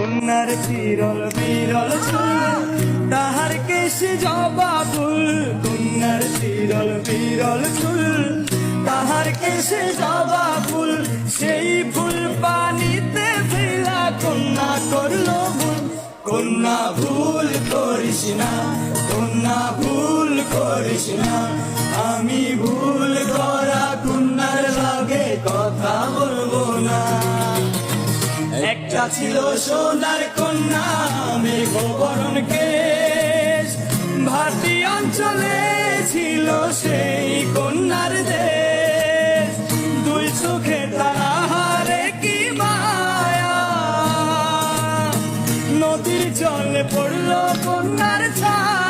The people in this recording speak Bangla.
কন্যার চিরল বিরল চুল, তাহার কেশে জবা ফুল। কন্যার চিরল বিরল চুল, তাহার কেশে জবা ফুল। সেই ফুল পানিতে ফেলা কন্যা করলো ভুল। কন্যা ভুল করিস না, কন্যা ভুল করিস না। আমি ভুল করা কন্যার লগে কথা বলবো না। একটা ছিল সোনার কন্যা মেঘবরণ কেশ, ভাটি অঞ্চলে ছিল সেই কন্যার দেশ। দুই চোখে তাহারে কি মায়া, নদীর জলে পড়লো কন্যার ছায়া।